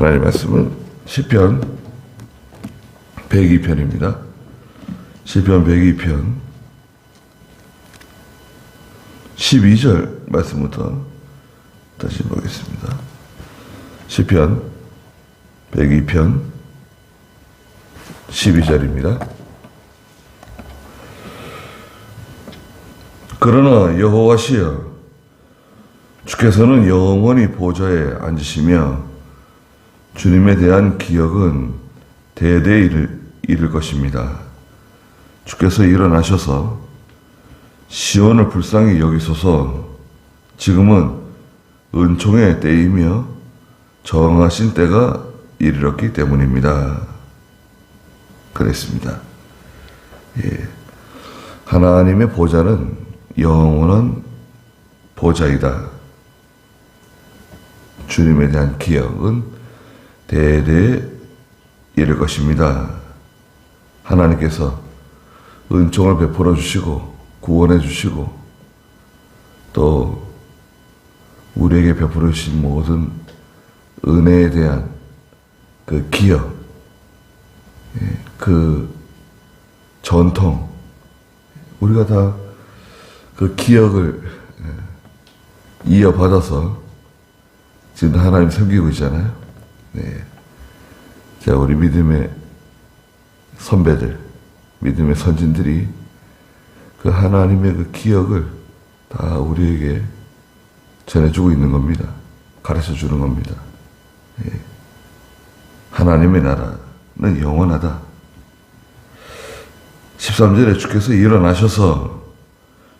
하나님 말씀은 시편 102편입니다. 시편 102편 12절 말씀부터 다시 보겠습니다. 시편 102편 12절입니다. 그러나 여호와시여, 주께서는 영원히 보좌에 앉으시며 주님에 대한 기억은 대대에 이를 것입니다. 주께서 일어나셔서 시온을 불쌍히 여기소서. 지금은 은총의 때이며 정하신 때가 이르렀기 때문입니다. 그랬습니다. 예. 하나님의 보좌는 영원한 보좌이다. 주님에 대한 기억은 대대에 이를 것입니다. 하나님께서 은총을 베풀어 주시고 구원해 주시고 또 우리에게 베풀어 주신 모든 은혜에 대한 그 기억, 그 전통, 우리가 다 그 기억을 이어받아서 지금 하나님 섬기고 있잖아요. 네. 자, 우리 믿음의 선배들, 믿음의 선진들이 그 하나님의 그 기억을 다 우리에게 전해주고 있는 겁니다. 가르쳐 주는 겁니다. 예. 하나님의 나라는 영원하다. 13절에 주께서 일어나셔서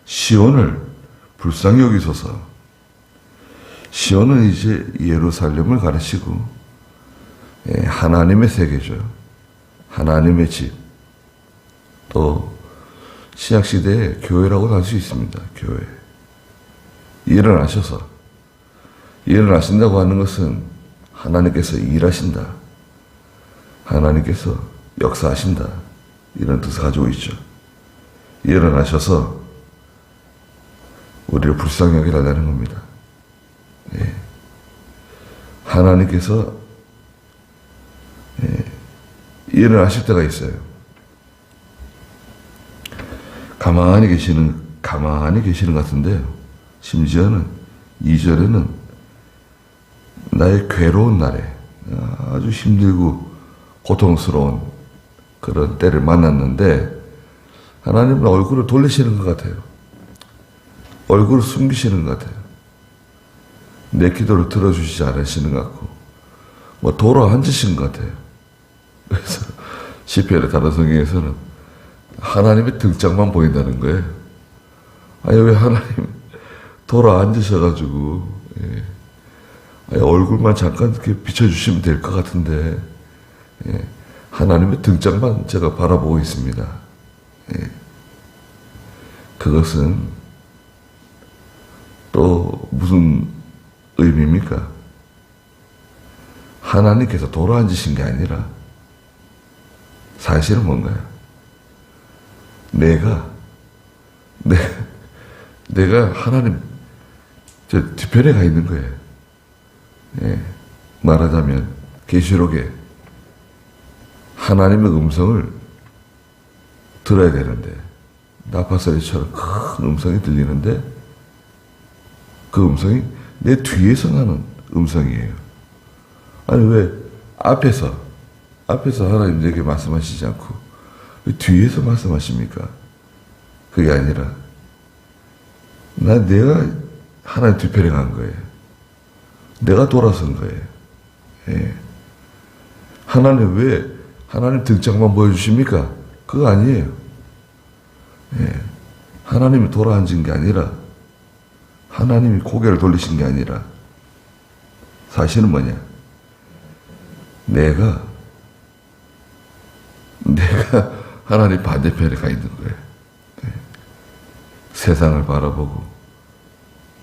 시온을 불쌍히 여기소서. 시온은 이제 예루살렘을 가르치고 하나님의 세계죠. 하나님의 집. 또 신약시대에 교회라고도 할 수 있습니다. 교회. 일어나신다고 하는 것은 하나님께서 일하신다. 하나님께서 역사하신다. 이런 뜻을 가지고 있죠. 일어나셔서 우리를 불쌍히 여기라는 겁니다. 예. 하나님께서 일어나실 때가 있어요. 가만히 계시는 것 같은데요. 심지어는 2절에는 나의 괴로운 날에 아주 힘들고 고통스러운 그런 때를 만났는데 하나님은 얼굴을 돌리시는 것 같아요. 얼굴을 숨기시는 것 같아요. 내 기도를 들어주시지 않으시는 것 같고 뭐 돌아 앉으신 것 같아요. 그래서 시편의 다른 성경에서는 하나님의 등짝만 보인다는 거예요. 아니 왜 하나님 돌아 앉으셔가지고 얼굴만 잠깐 이렇게 비춰주시면 될 것 같은데 하나님의 등짝만 제가 바라보고 있습니다. 그것은 또 무슨 의미입니까? 하나님께서 돌아 앉으신 게 아니라 사실은 뭔가요? 내가 하나님 저 뒤편에 가 있는 거예요. 말하자면 계시록에 하나님의 음성을 들어야 되는데 나팔소리처럼 큰 음성이 들리는데 그 음성이 내 뒤에서 나는 음성이에요. 아니 왜 앞에서 하나님 내게 말씀하시지 않고 왜 뒤에서 말씀하십니까? 그게 아니라 내가 하나님 뒤편에 간 거예요. 내가 돌아선 거예요. 하나님 왜 하나님 등짝만 보여주십니까? 그거 아니에요. 하나님이 돌아 앉은 게 아니라 하나님이 고개를 돌리신 게 아니라 사실은 뭐냐? 내가 하나님 반대편에 가 있는 거예요. 세상을 바라보고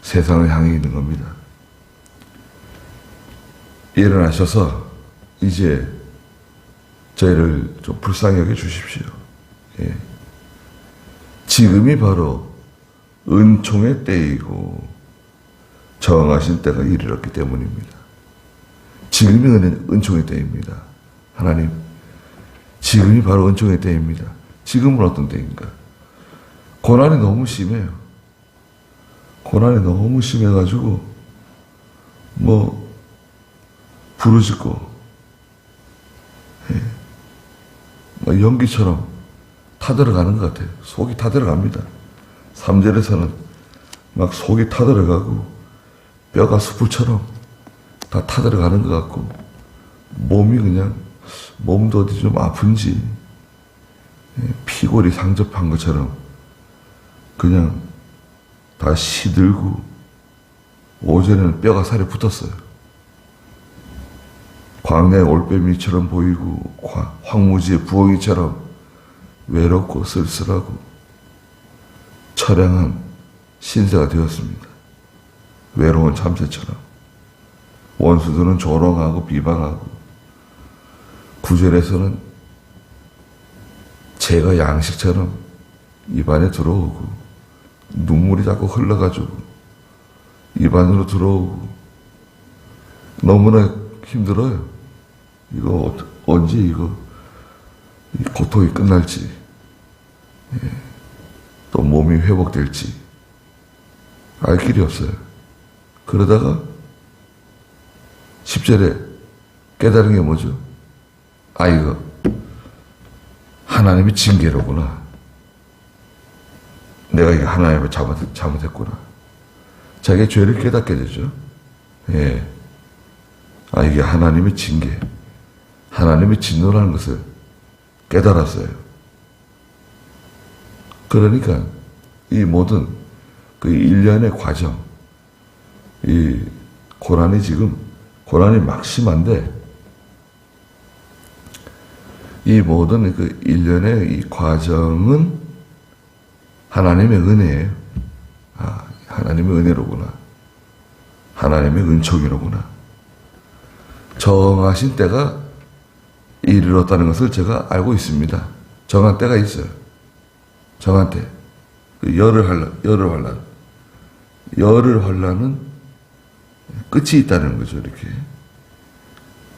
세상을 향해 있는 겁니다. 일어나셔서 이제 저희를 좀 불쌍히 여겨 주십시오. 지금이 바로 은총의 때이고 정하신 때가 이르렀기 때문입니다. 지금이 은총의 때입니다. 하나님, 지금이 바로 은총의 때입니다. 지금은 어떤 때인가? 고난이 너무 심해요. 고난이 너무 심해가지고 부르짖고 연기처럼 타들어가는 것 같아요. 속이 타들어갑니다. 3절에서는 막 속이 타들어가고 뼈가 숯불처럼 다 타들어가는 것 같고 몸이 그냥 몸도 어디 좀 아픈지 피골이 상접한 것처럼 그냥 다 시들고 오전에는 뼈가 살에 붙었어요. 광야의 올빼미처럼 보이고 황무지의 부엉이처럼 외롭고 쓸쓸하고 처량한 신세가 되었습니다. 외로운 참새처럼 원수들은 조롱하고 비방하고 9절에서는 재가 양식처럼 입안에 들어오고 눈물이 자꾸 흘러가지고 입안으로 들어오고 너무나 힘들어요. 이거 언제 이 고통이 끝날지 또 몸이 회복될지 알 길이 없어요. 그러다가 10절에 깨달은 게 뭐죠? 이거 하나님의 징계로구나. 내가 이게 하나님을 잘못했구나. 자기의 죄를 깨닫게 되죠. 예. 이게 하나님의 징계, 하나님의 진노라는 것을 깨달았어요. 그러니까 이 모든 그 일련의 과정, 이 고난이 막 심한데 이 모든 그 일련의 이 과정은 하나님의 은혜예요. 하나님의 은혜로구나. 하나님의 은총이로구나. 정하신 때가 이르렀다는 것을 제가 알고 있습니다. 정한 때가 있어요. 정한 때. 열흘 환란은 끝이 있다는 거죠. 이렇게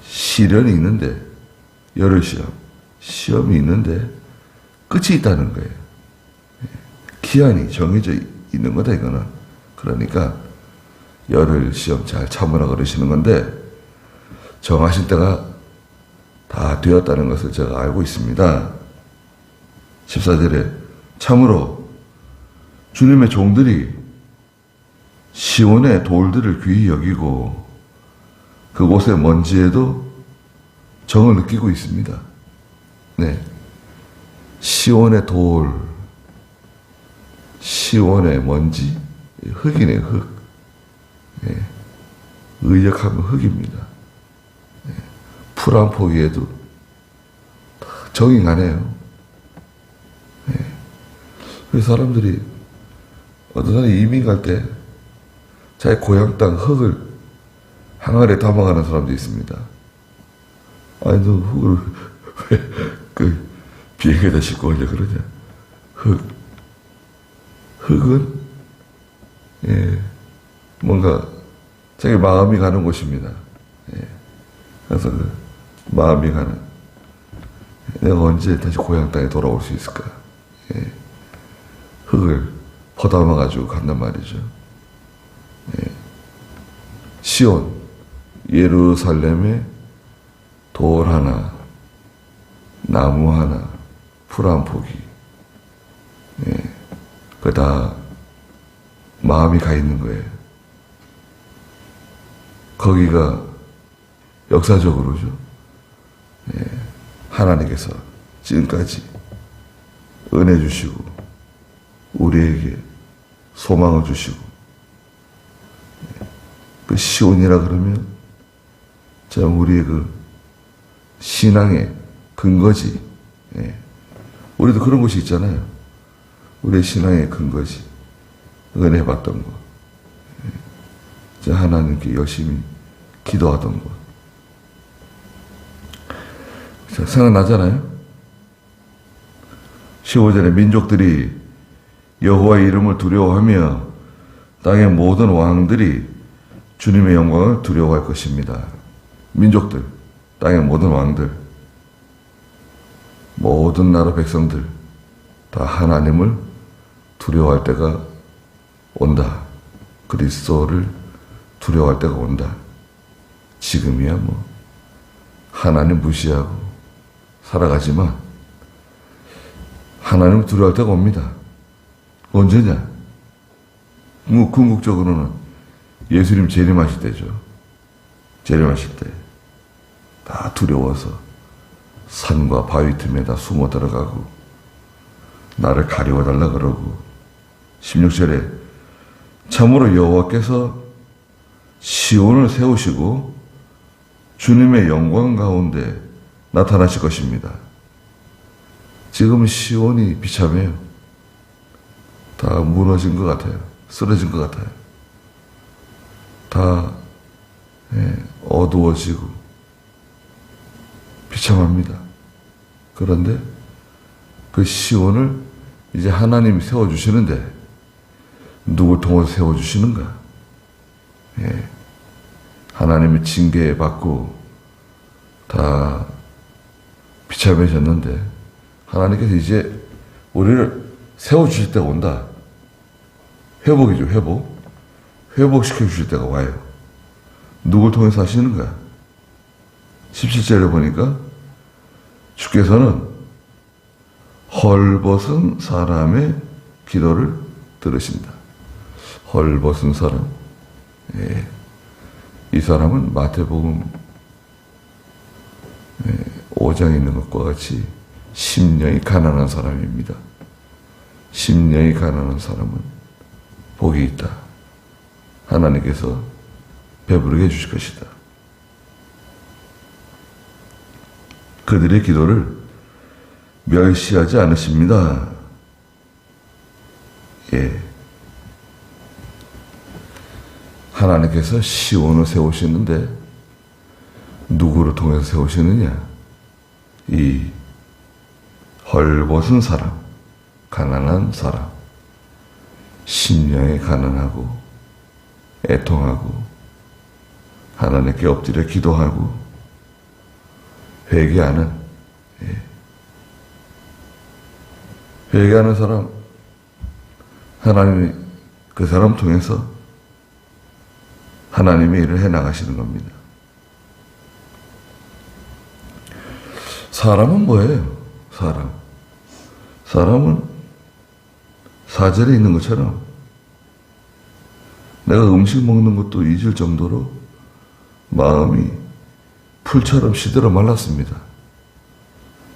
시련이 있는데, 열흘 시험이 있는데 끝이 있다는 거예요. 기한이 정해져 있는 거다 이거는. 그러니까 열흘 시험 잘 참으라 그러시는 건데 정하신 때가 다 되었다는 것을 제가 알고 있습니다. 14절에 참으로 주님의 종들이 시온의 돌들을 귀히 여기고 그곳의 먼지에도 정을 느끼고 있습니다. 네, 시온의 돌, 시온의 먼지, 흙이네요, 흙. 네, 의역하면 흙입니다. 네, 풀 한 포기에도 정이 가네요. 네, 그래서 사람들이 어떤 사람이 이민 갈 때 자기 고향 땅 흙을 항아리에 담아가는 사람도 있습니다. 너 흙을 왜 비행기에다 싣고 오려 그러냐. 흙은 뭔가 자기 마음이 가는 곳입니다. 그래서 마음이 가는, 내가 언제 다시 고향 땅에 돌아올 수 있을까. 흙을 퍼담아 가지고 간단 말이죠. 시온 예루살렘에 돌 하나, 나무 하나, 풀 한 포기, 그 다 마음이 가 있는 거예요. 거기가 역사적으로죠. 하나님께서 지금까지 은혜 주시고 우리에게 소망을 주시고, 그 시온이라 그러면 참 우리의 그 신앙의 근거지. 우리도 그런 곳이 있잖아요. 우리의 신앙의 근거지. 은혜 받던 곳. 하나님께 열심히 기도하던 곳. 생각나잖아요. 15절에 민족들이 여호와의 이름을 두려워하며 땅의 모든 왕들이 주님의 영광을 두려워할 것입니다. 민족들, 땅의 모든 왕들, 모든 나라 백성들 다 하나님을 두려워할 때가 온다. 그리스도를 두려워할 때가 온다. 지금이야 뭐 하나님 무시하고 살아가지만 하나님을 두려워할 때가 옵니다. 언제냐? 뭐 궁극적으로는 예수님 재림하실 때죠. 재림하실 때 다 두려워서 산과 바위 틈에 다 숨어 들어가고 나를 가리워달라 그러고 16절에 참으로 여호와께서 시온을 세우시고 주님의 영광 가운데 나타나실 것입니다. 지금 시온이 비참해요. 다 무너진 것 같아요. 쓰러진 것 같아요. 다 어두워지고 비참합니다. 그런데 그 시온을 이제 하나님이 세워주시는데 누굴 통해서 세워주시는가? 하나님의 징계 받고 다 비참해졌는데 하나님께서 이제 우리를 세워주실 때가 온다. 회복이죠, 회복. 회복시켜 주실 때가 와요. 누굴 통해서 하시는가? 17절에 보니까 주께서는 헐벗은 사람의 기도를 들으신다. 헐벗은 사람. 이 사람은 마태복음 5장에 있는 것과 같이 심령이 가난한 사람입니다. 심령이 가난한 사람은 복이 있다. 하나님께서 배부르게 해주실 것이다. 그들의 기도를 멸시하지 않으십니다. 하나님께서 시온을 세우시는데 누구를 통해서 세우시느냐? 이 헐벗은 사람, 가난한 사람, 심령이 가난하고 애통하고 하나님께 엎드려 기도하고 회개하는 회개하는 사람, 하나님이 그 사람 통해서 하나님의 일을 해나가시는 겁니다. 사람은 뭐예요? 사람은 4절에 있는 것처럼 내가 음식 먹는 것도 잊을 정도로 마음이 풀처럼 시들어 말랐습니다.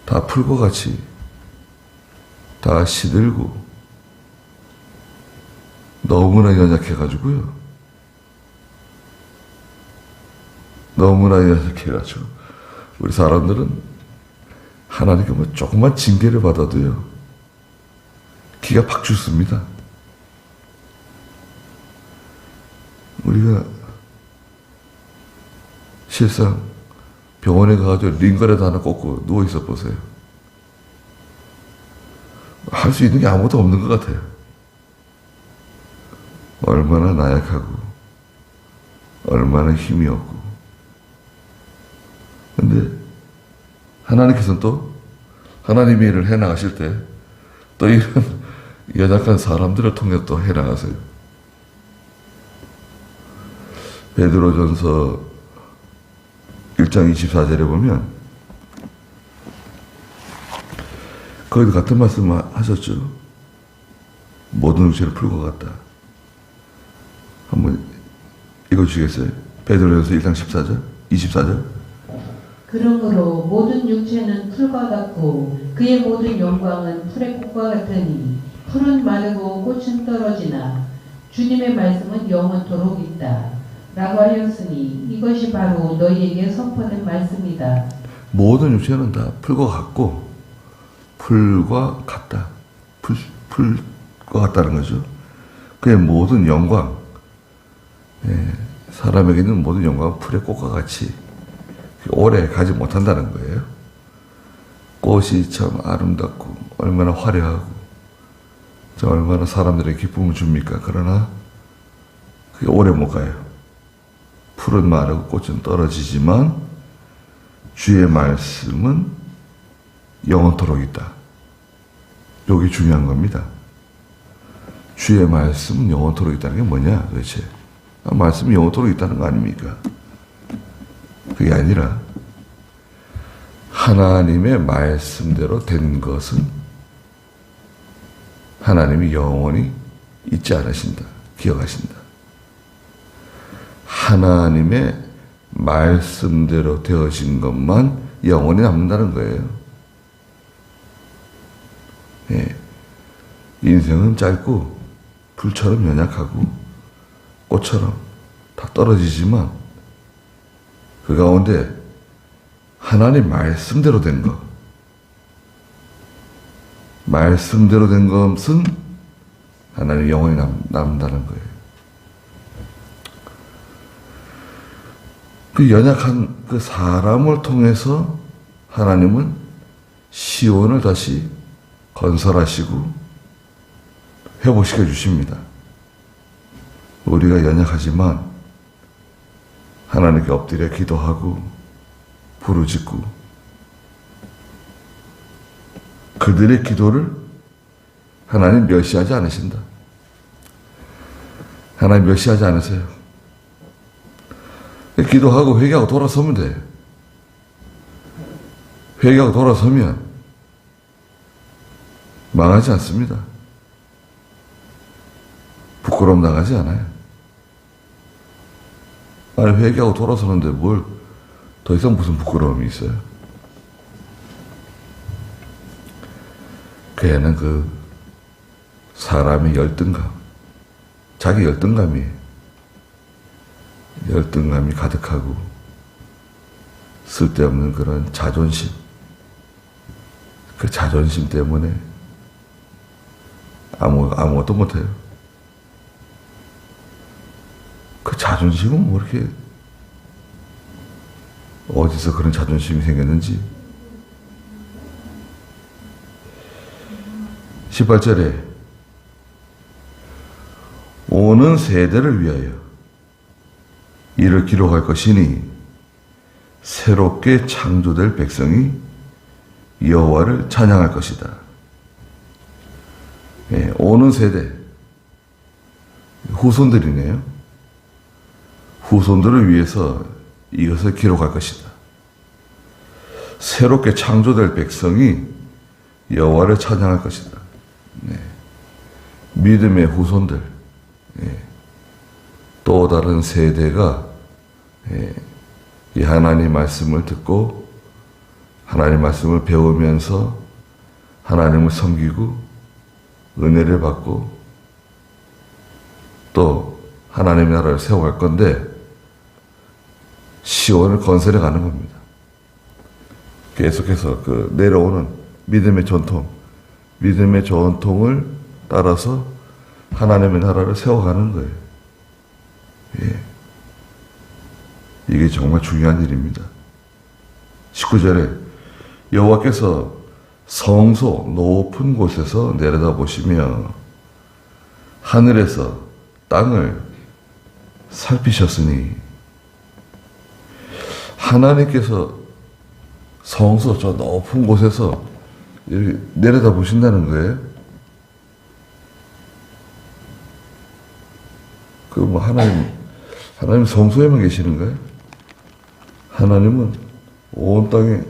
다 풀과 같이 다 시들고 너무나 연약해가지고요. 너무나 연약해가지고 우리 사람들은 하나님께 뭐 조금만 징계를 받아도요 기가 팍 죽습니다. 우리가 실상 병원에 가가지고 링거라도 하나 꽂고 누워있어 보세요. 할 수 있는 게 아무것도 없는 것 같아요. 얼마나 나약하고 얼마나 힘이 없고. 근데 하나님께서는 또 하나님의 일을 해나가실 때 또 이런 연약한 사람들을 통해 또 해나가세요. 베드로전서 1장 24절에 보면 거기도 같은 말씀 하셨죠. 모든 육체를 풀고 갔다. 한번 읽어주시겠어요? 베드로전서 1장 14절, 24절. 그러므로 모든 육체는 풀과 같고 그의 모든 영광은 풀의 꽃과 같으니 풀은 마르고 꽃은 떨어지나 주님의 말씀은 영원토록 있다. 라고 하였으니 이것이 바로 너희에게 선포된 말씀이다. 모든 육체는 다 풀과 같고 풀과 같다. 풀과 같다는 거죠. 그의 모든 영광, 사람에게 있는 모든 영광은 풀의 꽃과 같이 오래 가지 못한다는 거예요. 꽃이 참 아름답고 얼마나 화려하고 참 얼마나 사람들에게 기쁨을 줍니까? 그러나 그게 오래 못 가요. 풀은 마르고 꽃은 떨어지지만 주의 말씀은 영원토록 있다. 여기 중요한 겁니다. 주의 말씀은 영원토록 있다는 게 뭐냐 도대체. 말씀이 영원토록 있다는 거 아닙니까? 그게 아니라 하나님의 말씀대로 된 것은 하나님이 영원히 잊지 않으신다. 기억하신다. 하나님의 말씀대로 되어진 것만 영원히 남는다는 거예요. 예. 인생은 짧고 불처럼 연약하고 꽃처럼 다 떨어지지만 그 가운데 하나님 말씀대로 된 것, 말씀대로 된 것은 하나님 영원히 남는다는 거예요. 그 연약한 그 사람을 통해서 하나님은 시온을 다시 건설하시고 회복시켜 주십니다. 우리가 연약하지만 하나님께 엎드려 기도하고 부르짖고 그들의 기도를 하나님 멸시하지 않으신다. 하나님 멸시하지 않으세요. 기도하고 회개하고 돌아서면 돼. 회개하고 돌아서면 망하지 않습니다. 부끄러움 나가지 않아요. 아니 회개하고 돌아서는데 뭘 더 이상 무슨 부끄러움이 있어요? 걔는 그 사람의 열등감, 자기 열등감이 가득하고 쓸데없는 그런 자존심, 그 자존심 때문에 아무것도 못해요. 그 자존심은 뭐 이렇게 어디서 그런 자존심이 생겼는지. 18절에 오는 세대를 위하여 이를 기록할 것이니 새롭게 창조될 백성이 여호와를 찬양할 것이다. 예, 오는 세대, 후손들이네요. 후손들을 위해서 이것을 기록할 것이다. 새롭게 창조될 백성이 여호와를 찬양할 것이다. 네. 믿음의 후손들, 예. 또 다른 세대가 예. 이 하나님 말씀을 듣고 하나님 말씀을 배우면서 하나님을 섬기고 은혜를 받고 또 하나님의 나라를 세워갈 건데 시온을 건설해 가는 겁니다. 계속해서 그 내려오는 믿음의 전통을 따라서 하나님의 나라를 세워가는 거예요. 예. 이게 정말 중요한 일입니다. 19절에 여호와께서 성소 높은 곳에서 내려다보시며 하늘에서 땅을 살피셨으니 하나님께서 성소 저 높은 곳에서 이렇게 내려다보신다는 거예요. 그 뭐 하나님 성소에만 계시는 거예요? 하나님은 온 땅에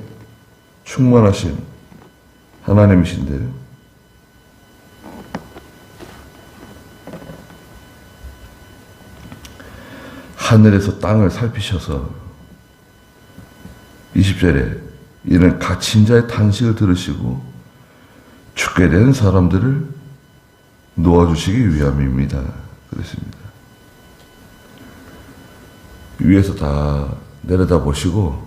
충만하신 하나님이신데요. 하늘에서 땅을 살피셔서 20절에 이는 갇힌 자의 탄식을 들으시고 죽게 된 사람들을 놓아주시기 위함입니다. 그랬습니다. 위에서 다 내려다 보시고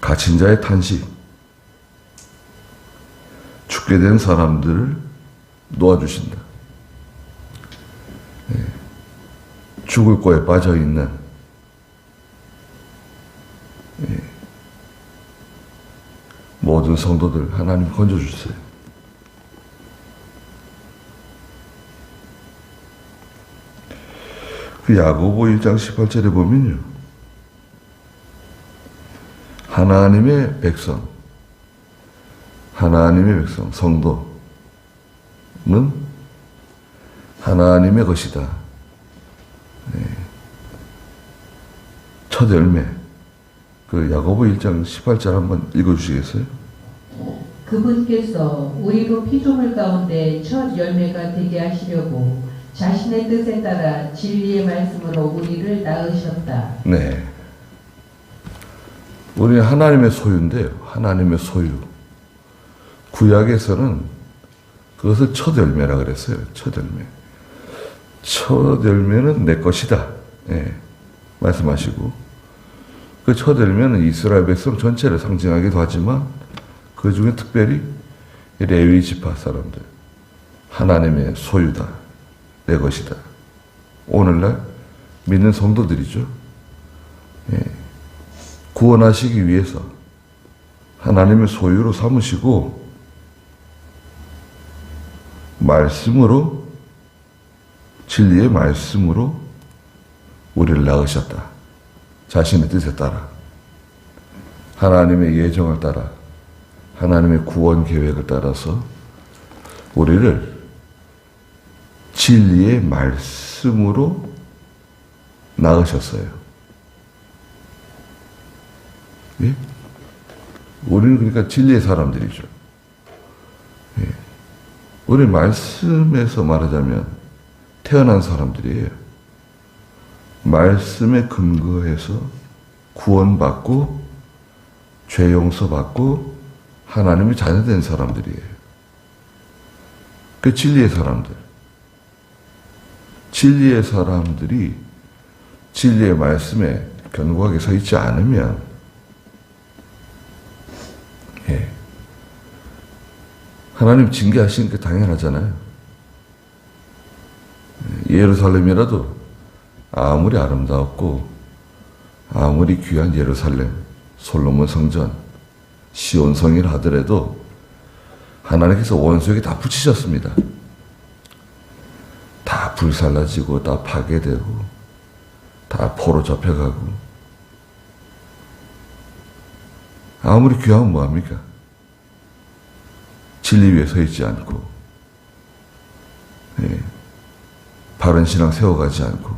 갇힌 자의 탄식, 죽게 된 사람들을 놓아주신다. 네. 죽을 거에 빠져있는 네. 모든 성도들 하나님 건져주세요. 그 야고보 1장 18절에 보면요. 하나님의 백성, 성도는 하나님의 것이다. 네. 첫 열매. 그 야고보 1장 18절 한번 읽어주시겠어요? 그분께서 우리로 피조물 가운데 첫 열매가 되게 하시려고 자신의 뜻에 따라 진리의 말씀으로 우리를 낳으셨다. 네. 우리는 하나님의 소유인데요. 하나님의 소유. 구약에서는 그것을 첫 열매라 그랬어요. 첫 열매. 첫 열매는 내 것이다. 예. 말씀하시고. 그 첫 열매는 이스라엘 백성 전체를 상징하기도 하지만 그 중에 특별히 레위 지파 사람들. 하나님의 소유다. 내 것이다. 오늘날 믿는 성도들이죠. 예. 구원하시기 위해서 하나님의 소유로 삼으시고 말씀으로, 진리의 말씀으로 우리를 낳으셨다. 자신의 뜻에 따라, 하나님의 예정을 따라, 하나님의 구원 계획을 따라서 우리를 진리의 말씀으로 낳으셨어요. 예? 우리는 그러니까 진리의 사람들이죠. 예. 우리 말씀에서 말하자면 태어난 사람들이에요. 말씀에 근거해서 구원받고 죄 용서받고 하나님의 자녀된 사람들이에요. 그 진리의 사람들. 진리의 사람들이 진리의 말씀에 견고하게 서 있지 않으면 예. 하나님 징계하시는 게 당연하잖아요. 예루살렘이라도 아무리 아름다웠고 아무리 귀한 예루살렘, 솔로몬 성전, 시온 성이라 하더라도 하나님께서 원수에게 다 붙이셨습니다. 다 불살라지고 다 파괴되고 다 포로 잡혀가고 아무리 귀하면 뭐합니까? 진리 위에 서 있지 않고 예, 바른 신앙 세워가지 않고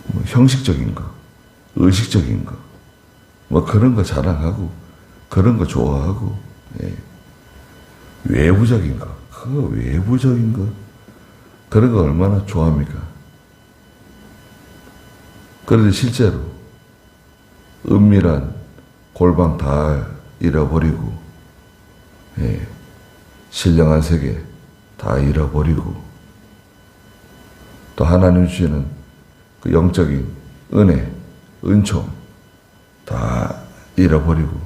뭐 형식적인 거, 의식적인 거, 뭐 그런 거 자랑하고 그런 거 좋아하고 예, 외부적인 거, 그 외부적인 거 그런 거 얼마나 좋아합니까? 그런데 실제로 은밀한 골방 다 잃어버리고 예, 신령한 세계 다 잃어버리고 또 하나님 주시는 그 영적인 은혜, 은총 다 잃어버리고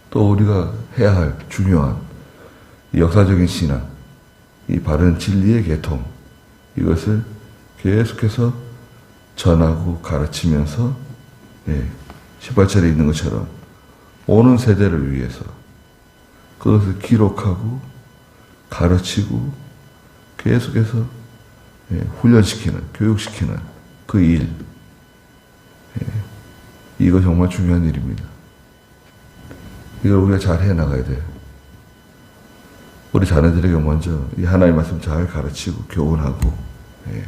또 우리가 해야 할 중요한 역사적인 신앙, 이 바른 진리의 계통 이것을 계속해서 전하고 가르치면서 예, 18절에 있는 것처럼 오는 세대를 위해서 그것을 기록하고 가르치고 계속해서 예, 훈련시키는, 교육시키는 그 일, 예, 이거 정말 중요한 일입니다. 이걸 우리가 잘 해나가야 돼요. 우리 자녀들에게 먼저 이 하나님의 말씀 잘 가르치고 교훈하고 예,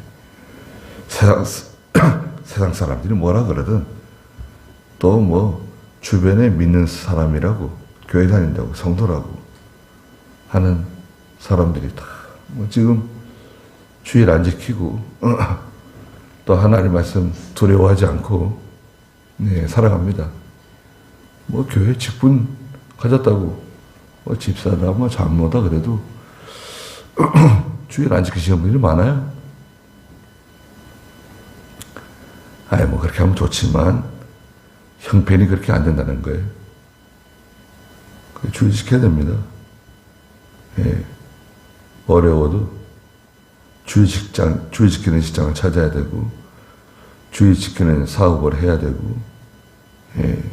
세상 사람들이 뭐라 그러든 또 뭐 주변에 믿는 사람이라고 교회 다닌다고 성도라고 하는 사람들이 다 뭐 지금 주일 안 지키고 또 하나님 말씀 두려워하지 않고 네, 살아갑니다. 뭐 교회 직분 가졌다고 뭐 집사나 뭐 장모다 그래도 주일 안 지키시는 분들이 많아요. 아이 뭐 그렇게 하면 좋지만 형편이 그렇게 안 된다는 거예요. 주일 지켜야 됩니다. 예. 어려워도 주일 지키는 직장을 찾아야 되고 주일 지키는 사업을 해야 되고 예.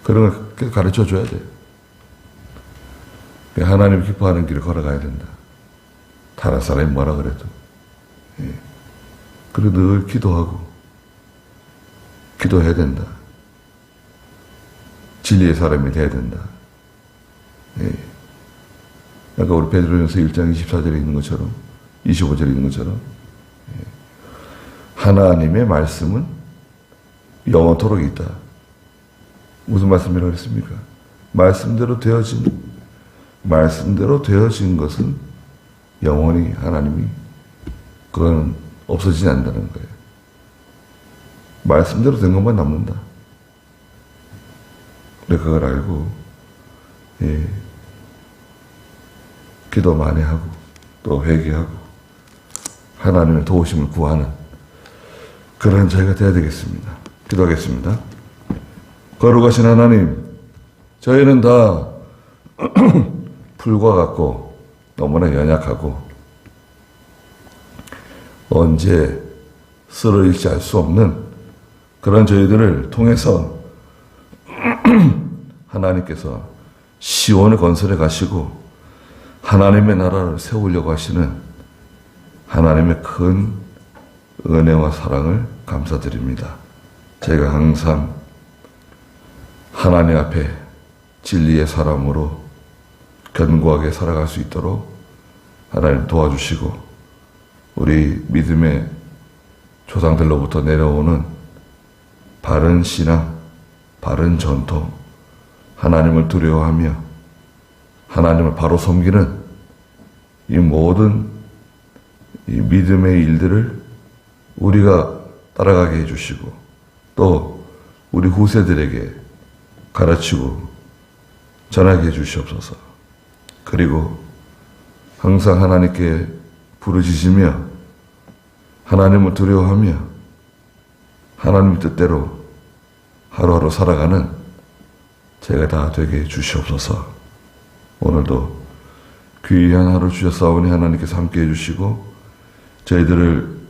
그런 걸 가르쳐 줘야 돼요. 하나님 기뻐하는 길을 걸어가야 된다. 다른 사람이 뭐라 그래도 예. 그리고 늘 기도하고 기도해야 된다. 진리의 사람이 돼야 된다. 예. 아까 우리 베드로전서 1장 24절에 있는 것처럼 25절에 있는 것처럼 하나님의 말씀은 영원토록 있다. 무슨 말씀이라고 했습니까? 말씀대로 되어진 것은 영원히 하나님이 그건 없어지지 않는다는 거예요. 말씀대로 된 것만 남는다. 우리가 그걸 알고 기도 많이 하고 또 회개하고 하나님의 도우심을 구하는 그런 저희가 되어야 되겠습니다. 기도하겠습니다. 거룩하신 하나님, 저희는 다 풀과 같고 너무나 연약하고 언제 쓰러질지 알 수 없는 그런 저희들을 통해서 하나님께서 시온을 건설해 가시고 하나님의 나라를 세우려고 하시는 하나님의 큰 은혜와 사랑을 감사드립니다. 제가 항상 하나님 앞에 진리의 사람으로 견고하게 살아갈 수 있도록 하나님 도와주시고 우리 믿음의 조상들로부터 내려오는 바른 신앙, 바른 전통, 하나님을 두려워하며 하나님을 바로 섬기는 이 모든 이 믿음의 일들을 우리가 따라가게 해주시고 또 우리 후세들에게 가르치고 전하게 해주시옵소서. 그리고 항상 하나님께 부르짖으며 하나님을 두려워하며 하나님 뜻대로 하루하루 살아가는 제가 다 되게 해주시옵소서. 오늘도 귀한 하루 주셨사오니 하나님께서 함께 해주시고 저희들을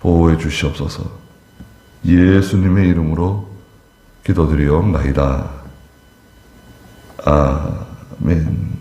보호해 주시옵소서. 예수님의 이름으로 기도드리옵나이다. 아멘.